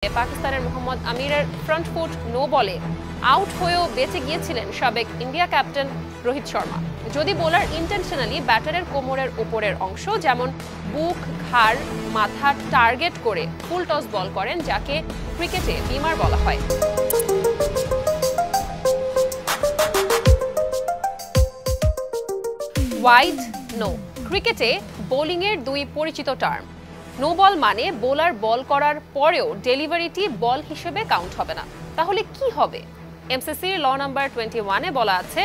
পাকিস্তানের মোহাম্মদ আমিরের front foot no বলে আউট হয়েও বেঁচে গিয়েছিলেন সাবেক ইন্ডিয়া ক্যাপ্টেন রোহিত শর্মা। যদি বোলার ইন্টেনশনালি ব্যাটারের কোমরের উপরের অংশ যেমন বুক, ঘাড়, মাথা টার্গেট করে ফুল টস বল করেন, যাকে ক্রিকেটে বিমার বলা হয়। ওয়াইড নো ক্রিকেটে বোলিংয়ের দুই পরিচিত টার্ম। নো বল মানে বোলার বল করার পরেও ডেলিভারিটি বল হিসেবে কাউন্ট হবে না। তাহলে কি হবে? এমসিসির ল নাম্বার 21-এ বলা আছে,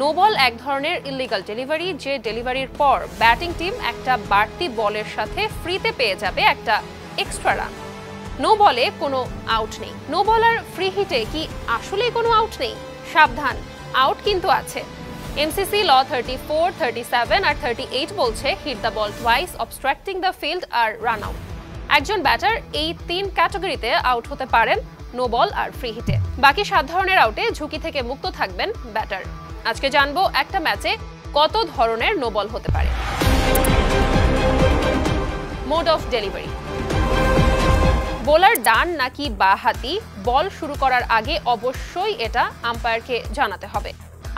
নো বল এক ধরনের ইলিগাল ডেলিভারি, যে ডেলিভারির পর ব্যাটিং টিম একটা বাড়তি বলের সাথে ফ্রিতে পেয়ে যাবে একটা এক্সট্রা রান। নো বলে কোনো আউট নেই। নো বলার ফ্রি হিটে কি আসলেই কোনো আউট নেই? সাবধান, আউট কিন্তু আছে। এমসিসি ল 34, 37 আর 38 বলছে, hit the ball twice, obstructing the field আর রান আউট। একজন ব্যাটার এই তিন ক্যাটাগরিতে আউট হতে পারেন, নো বল আর ফ্রি হিটে। বাকি 7 ধরনের আউটে ঝুঁকি থেকে মুক্ত থাকবেন ব্যাটার। আজকে জানবো একটা ম্যাচে কত ধরনের নো বল হতে পারে। Mode of delivery. বোলার ডান নাকি বাঁ হাতি, বল শুরু করার আগে অবশ্যই এটা আম্পায়ারকে জানাতে হবে।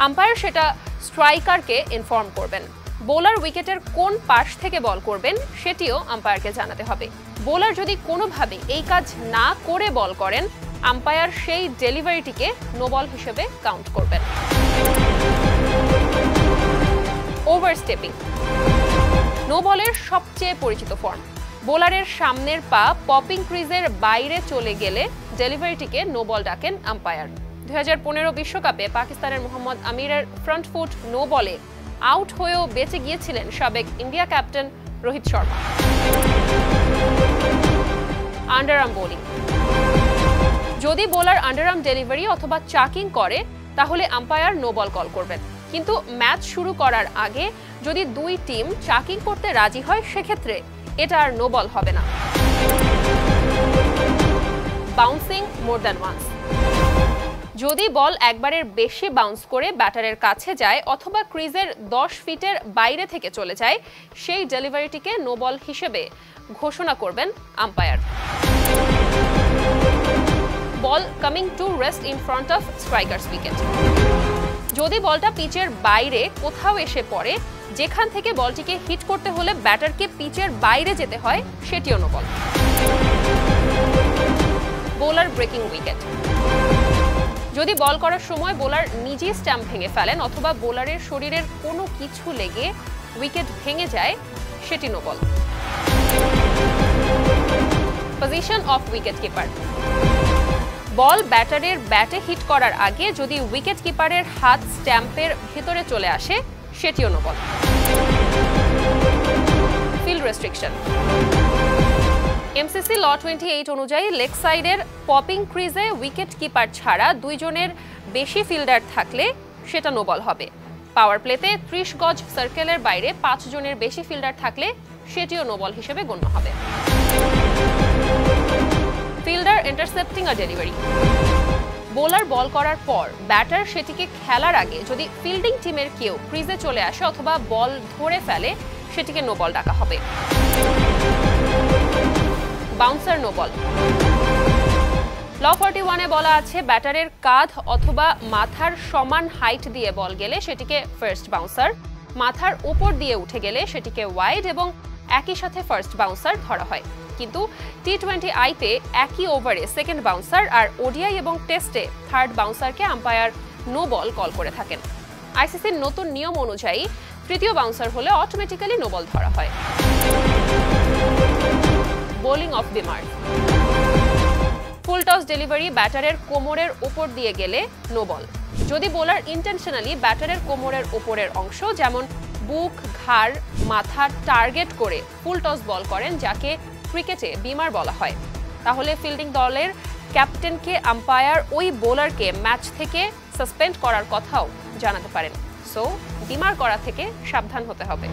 আম্পায়ার সেটা স্ট্রাইকারকে ইনফর্ম করবেন। বোলার উইকেটের কোন পাশ থেকে বল করবেন সেটিও আম্পায়ারকে জানাতে হবে। বোলার যদি কোনোভাবে এই কাজ না করে বল করেন, আম্পায়ার সেই ডেলিভারিটিকে নো বল হিসেবে কাউন্ট করবেন। ওভারস্টেপিং নো বলের সবচেয়ে পরিচিত ফর্ম। বোলারের সামনের পা পপিং ক্রিজের বাইরে চলে গেলে ডেলিভারিটিকে নো বল ডাকেন আম্পায়ার। 2015 বিশ্বকাপে পাকিস্তানের মোহাম্মদ আমিরের ফ্রন্ট ফুট নো বলে আউট হয়েও বেঁচে গিয়েছিলেন সাবেক India captain Rohit Sharma. Underarm bowling. যদি বোলার আন্ডারআর্ম ডেলিভারি অথবা চাকিং করে, তাহলে আম্পায়ার নো বল কল করবেন। কিন্তু ম্যাচ শুরু করার আগে যদি দুই টিম চাকিং করতে রাজি হয়, সেক্ষেত্রে এটা আর নো বল হবে না। Bouncing more than once. যদি বল একবারের বেশি বাউন্স করে ব্যাটারের কাছে যায় অথবা ক্রিজের 10 ফিটের বাইরে থেকে চলে যায়, সেই ডেলিভারিটিকে নো বল হিসেবে ঘোষণা করবেন umpire. Ball coming to rest in front of strikers wicket. যদি বলটা পিচের বাইরে কোথাও এসে পড়ে, যেখান থেকে বলটিকে হিট করতে হলে ব্যাটারকে পিচের বাইরে যেতে হয়, সেটিও no ball. Bowler breaking wicket. যদি বল করার সময় বোলার নিজেই স্ট্যাম্প ভেঙে ফেলেন অথবা বোলারের শরীরের কোনো কিছু লেগে উইকেট ভেঙে যায়, সেটি no ball. Position of wicket keeper. Ball ব্যাটারের ব্যাটে হিট করার আগে যদি উইকেট কিপারের হাত স্ট্যাম্পের ভিতরে চলে আসে, সেটিও no ball. Field restriction. MCC law 28 অনুযায়ী লেগ সাইডের পপিং ক্রিজে উইকেট কিপার ছাড়া 2 জনের বেশি ফিল্ডার থাকলে সেটা নো বল হবে। পাওয়ার প্লেতে 30 গজ সার্কেলের বাইরে 5 জনের বেশি ফিল্ডার থাকলে সেটিও নো বল হিসেবে গণ্য হবে। ফিল্ডার ইন্টারসেপ্টিং আ ডেলিভারি। বোলার বল করার পর ব্যাটার সেটিকে খেলার আগে যদি ফিল্ডিং টিমের কেউ ক্রিজে চলে আসে অথবা বল ধরে ফেলে, সেটিকে নো বল ডাকা হবে। Bouncer no ball. ল 41-এ বলা আছে, ব্যাটারের কাঁধ অথবা মাথার সমান হাইট দিয়ে বল গেলে সেটিকে ফার্স্ট বাউন্সার, মাথার উপর দিয়ে উঠে গেলে সেটিকে ওয়াইড এবং একই সাথে ফার্স্ট বাউন্সার ধরা হয়। কিন্তু T20I-তে একই ওভারে সেকেন্ড বাউন্সার আর ওডিআই এবং টেস্টে থার্ড বাউন্সারকে আম্পায়ার নো বল কল করে থাকেন। আইসিসির নতুন নিয়ম অনুযায়ী তৃতীয় বাউন্সার হলে অটোমেটিক্যালি নো বল ধরা হয়। বোলিং অফ বিমার। ফুল টস ডেলিভারি ব্যাটারের কোমরের উপর দিয়ে গেলে নো বল। যদি বোলার ইন্টেনশনালি ব্যাটারের কোমরের উপরের অংশ যেমন বুক, ঘাড়, মাথা টার্গেট করে ফুল টস বল করেন, যাকে ক্রিকেটে বিমার বলা হয়, তাহলে ফিল্ডিং দলের ক্যাপ্টেনকে আম্পায়ার ওই বোলারকে ম্যাচ থেকে সাসপেন্ড করার কথাও জানাতে পারেন। সো বিমার করা থেকে সাবধান হতে হবে।